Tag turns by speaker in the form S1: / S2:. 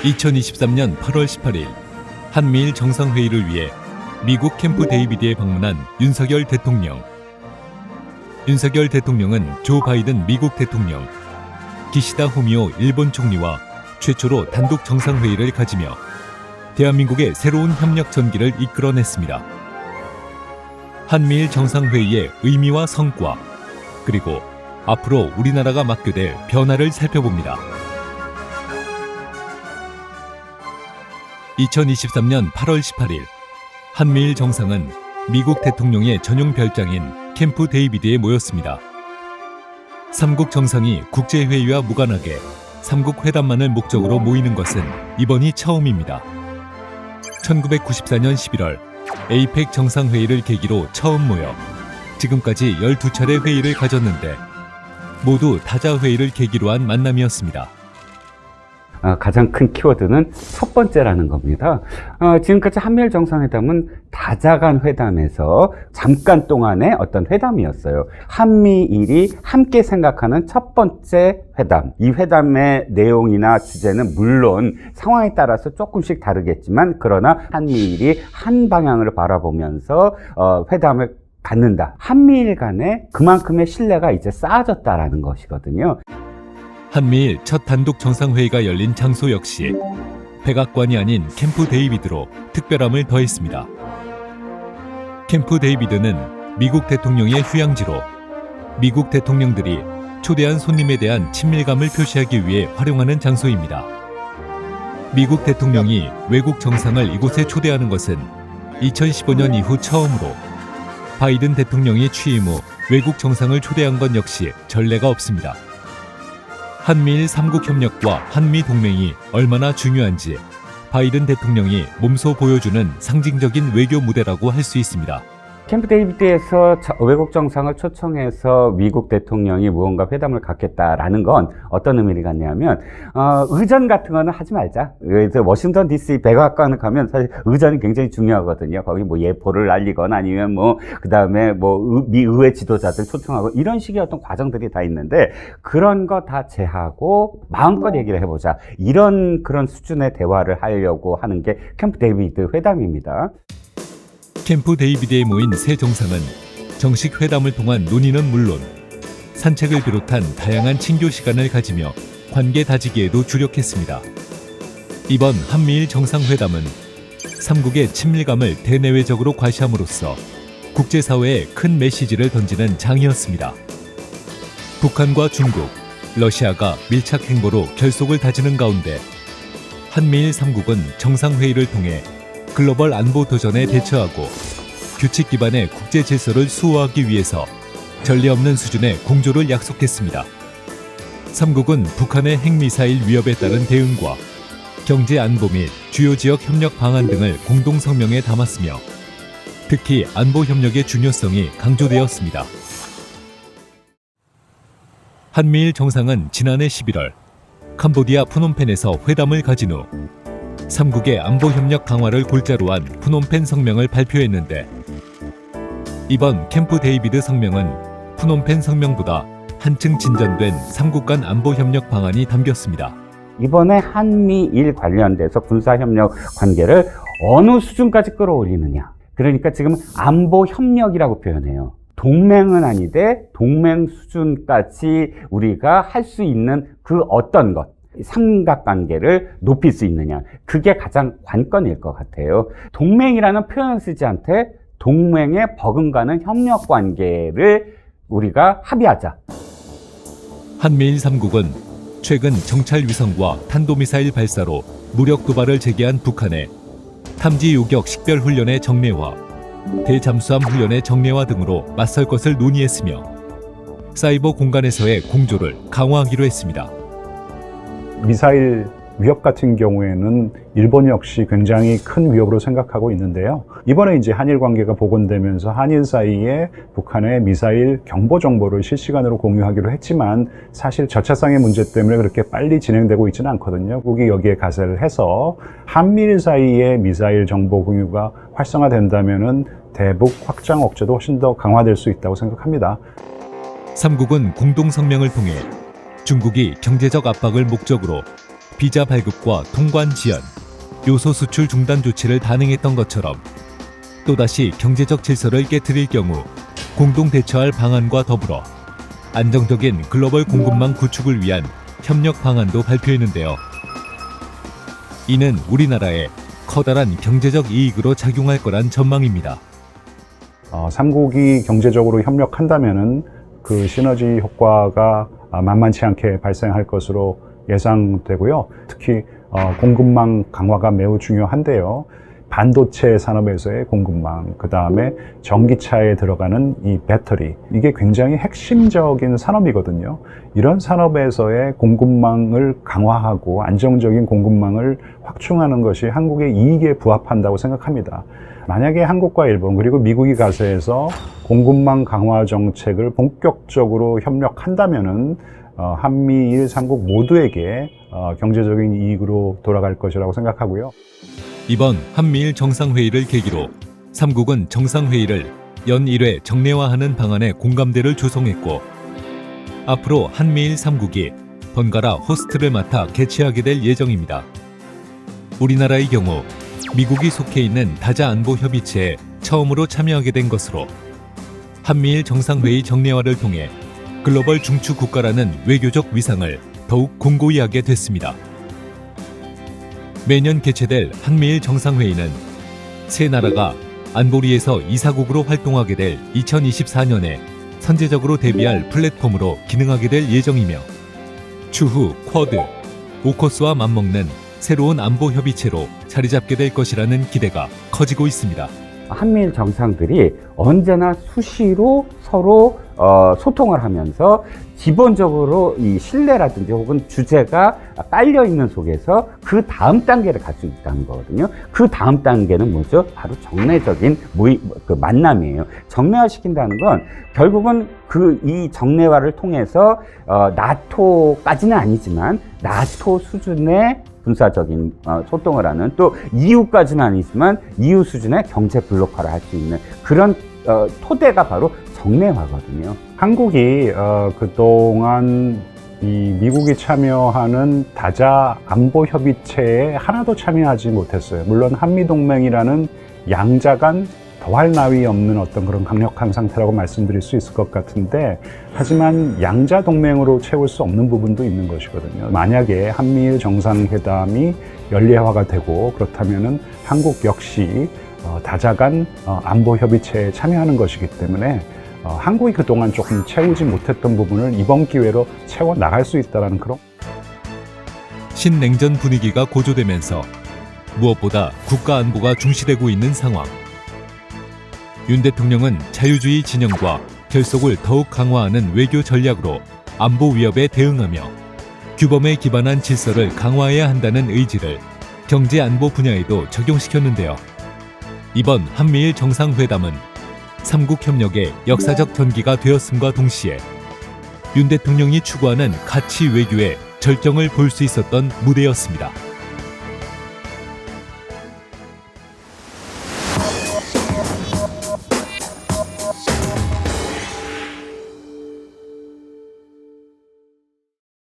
S1: 2023년 8월 18일 한미일 정상회의를 위해 미국 캠프 데이비드에 방문한 윤석열 대통령. 윤석열 대통령은 조 바이든 미국 대통령, 기시다 후미오 일본 총리와 최초로 단독 정상회의를 가지며 대한민국의 새로운 협력 전기를 이끌어냈습니다. 한미일 정상회의의 의미와 성과, 그리고 앞으로 우리나라가 맡게 될 변화를 살펴봅니다. 2023년 8월 18일 한미일 정상은 미국 대통령의 전용 별장인 캠프 데이비드에 모였습니다. 삼국 정상이 국제회의와 무관하게 삼국 회담만을 목적으로 모이는 것은 이번이 처음입니다. 1994년 11월 에이펙 정상회의를 계기로 처음 모여 지금까지 12차례 회의를 가졌는데 모두 다자회의를 계기로 한 만남이었습니다.
S2: 가장 큰 키워드는 첫 번째라는 겁니다. 지금까지 한미일 정상회담은 다자간 회담에서 잠깐 동안의 어떤 회담이었어요. 한미일이 함께 생각하는 첫 번째 회담. 이 회담의 내용이나 주제는 물론 상황에 따라서 조금씩 다르겠지만 그러나 한미일이 한 방향을 바라보면서 회담을 갖는다. 한미일 간에 그만큼의 신뢰가 이제 쌓아졌다라는 것이거든요.
S1: 한미일 첫 단독 정상회의가 열린 장소 역시 백악관이 아닌 캠프 데이비드로 특별함을 더했습니다. 캠프 데이비드는 미국 대통령의 휴양지로 미국 대통령들이 초대한 손님에 대한 친밀감을 표시하기 위해 활용하는 장소입니다. 미국 대통령이 외국 정상을 이곳에 초대하는 것은 2015년 이후 처음으로 바이든 대통령이 취임 후 외국 정상을 초대한 건 역시 전례가 없습니다. 한미일 삼국협력과 한미동맹이 얼마나 중요한지 바이든 대통령이 몸소 보여주는 상징적인 외교 무대라고 할 수 있습니다.
S2: 캠프 데이비드에서 외국 정상을 초청해서 미국 대통령이 무언가 회담을 갖겠다라는 건 어떤 의미를 갖냐면 의전 같은 거는 하지 말자. 그래서 워싱턴 DC 백악관을 가면 사실 의전이 굉장히 중요하거든요. 거기 뭐 예포를 날리거나 아니면 그다음에 미 의회 지도자들 초청하고 이런 식의 어떤 과정들이 다 있는데 그런 거 다 제하고 마음껏 얘기를 해보자. 그런 수준의 대화를 하려고 하는 게 캠프 데이비드 회담입니다.
S1: 캠프 데이비드에 모인 세 정상은 정식 회담을 통한 논의는 물론 산책을 비롯한 다양한 친교 시간을 가지며 관계 다지기에도 주력했습니다. 이번 한미일 정상회담은 삼국의 친밀감을 대내외적으로 과시함으로써 국제사회에 큰 메시지를 던지는 장이었습니다. 북한과 중국, 러시아가 밀착 행보로 결속을 다지는 가운데 한미일 삼국은 정상회의를 통해 글로벌 안보 도전에 대처하고 규칙 기반의 국제 질서를 수호하기 위해서 전례 없는 수준의 공조를 약속했습니다. 삼국은 북한의 핵미사일 위협에 따른 대응과 경제 안보 및 주요 지역 협력 방안 등을 공동 성명에 담았으며 특히 안보 협력의 중요성이 강조되었습니다. 한미일 정상은 지난해 11월 캄보디아 푸놈펜에서 회담을 가진 후 삼국의 안보협력 강화를 골자로 한 푸놈펜 성명을 발표했는데 이번 캠프 데이비드 성명은 푸놈펜 성명보다 한층 진전된 삼국 간 안보협력 방안이 담겼습니다.
S2: 이번에 한미일 관련돼서 군사협력 관계를 어느 수준까지 끌어올리느냐. 그러니까 지금 안보협력이라고 표현해요. 동맹은 아니되 동맹 수준까지 우리가 할 수 있는 그 어떤 것. 삼각관계를 높일 수 있느냐. 그게 가장 관건일 것 같아요. 동맹이라는 표현을 쓰지 않되 동맹에 버금가는 협력관계를 우리가 합의하자.
S1: 한미일 삼국은 최근 정찰 위성과 탄도미사일 발사로 무력 도발을 제기한 북한에 탐지 요격 식별 훈련의 정례화, 대잠수함 훈련의 정례화 등으로 맞설 것을 논의했으며 사이버 공간에서의 공조를 강화하기로 했습니다.
S3: 미사일 위협 같은 경우에는 일본 역시 굉장히 큰 위협으로 생각하고 있는데요. 이번에 이제 한일 관계가 복원되면서 한일 사이에 북한의 미사일 경보 정보를 실시간으로 공유하기로 했지만 사실 절차상의 문제 때문에 그렇게 빨리 진행되고 있지는 않거든요. 국이 여기에 가세를 해서 한미일 사이의 미사일 정보 공유가 활성화된다면은 대북 확장 억제도 훨씬 더 강화될 수 있다고 생각합니다.
S1: 삼국은 공동 성명을 통해 중국이 경제적 압박을 목적으로 비자 발급과 통관 지연, 요소 수출 중단 조치를 단행했던 것처럼 또다시 경제적 질서를 깨트릴 경우 공동 대처할 방안과 더불어 안정적인 글로벌 공급망 구축을 위한 협력 방안도 발표했는데요. 이는 우리나라에 커다란 경제적 이익으로 작용할 거란 전망입니다.
S3: 삼국이 경제적으로 협력한다면은 그 시너지 효과가 만만치 않게 발생할 것으로 예상되고요. 특히 공급망 강화가 매우 중요한데요. 반도체 산업에서의 공급망, 그 다음에 전기차에 들어가는 이 배터리, 이게 굉장히 핵심적인 산업이거든요. 이런 산업에서의 공급망을 강화하고 안정적인 공급망을 확충하는 것이 한국의 이익에 부합한다고 생각합니다. 만약에 한국과 일본 그리고 미국이 가세해서 공급망 강화 정책을 본격적으로 협력한다면은 한미일 삼국 모두에게 경제적인 이익으로 돌아갈 것이라고 생각하고요.
S1: 이번 한미일 정상회의를 계기로 삼국은 정상회의를 연 1회 정례화하는 방안에 공감대를 조성했고 앞으로 한미일 삼국이 번갈아 호스트를 맡아 개최하게 될 예정입니다. 우리나라의 경우 미국이 속해 있는 다자안보협의체에 처음으로 참여하게 된 것으로 한미일 정상회의 정례화를 통해 글로벌 중추 국가라는 외교적 위상을 더욱 공고히 하게 됐습니다. 매년 개최될 한미일 정상회의는 세 나라가 안보리에서 이사국으로 활동하게 될 2024년에 선제적으로 대비할 플랫폼으로 기능하게 될 예정이며 추후 쿼드, 오커스와 맞먹는 새로운 안보협의체로 자리잡게 될 것이라는 기대가 커지고 있습니다.
S2: 한미일 정상들이 언제나 수시로 서로 소통을 하면서 기본적으로 이 신뢰라든지 혹은 주제가 깔려 있는 속에서 그 다음 단계를 갈 수 있다는 거거든요. 그 다음 단계는 뭐죠? 바로 정례적인 만남이에요. 정례화 시킨다는 건 결국은 이 정례화를 통해서 나토까지는 아니지만 나토 수준의 군사적인 소통을 하는, 또 EU까지는 아니지만 EU 수준의 경제 블록화를 할 수 있는 그런 토대가 바로 정례화거든요.
S3: 한국이 그동안 이 미국이 참여하는 다자 안보 협의체에 하나도 참여하지 못했어요. 물론 한미동맹이라는 양자 간 더할 나위 없는 어떤 그런 강력한 상태라고 말씀드릴 수 있을 것 같은데, 하지만 양자 동맹으로 채울 수 없는 부분도 있는 것이거든요. 만약에 한미일 정상회담이 연례화가 되고 그렇다면은 한국 역시 다자 간 안보 협의체에 참여하는 것이기 때문에 한국이 그동안 조금 채우지 못했던 부분을 이번 기회로 채워 나갈 수 있다는 그런
S1: 신냉전 분위기가 고조되면서 무엇보다 국가 안보가 중시되고 있는 상황. 윤 대통령은 자유주의 진영과 결속을 더욱 강화하는 외교 전략으로 안보 위협에 대응하며 규범에 기반한 질서를 강화해야 한다는 의지를 경제 안보 분야에도 적용시켰는데요. 이번 한미일 정상회담은 삼국 협력의 역사적 전기가 되었음과 동시에 윤 대통령이 추구하는 가치 외교의 절정을 볼 수 있었던 무대였습니다.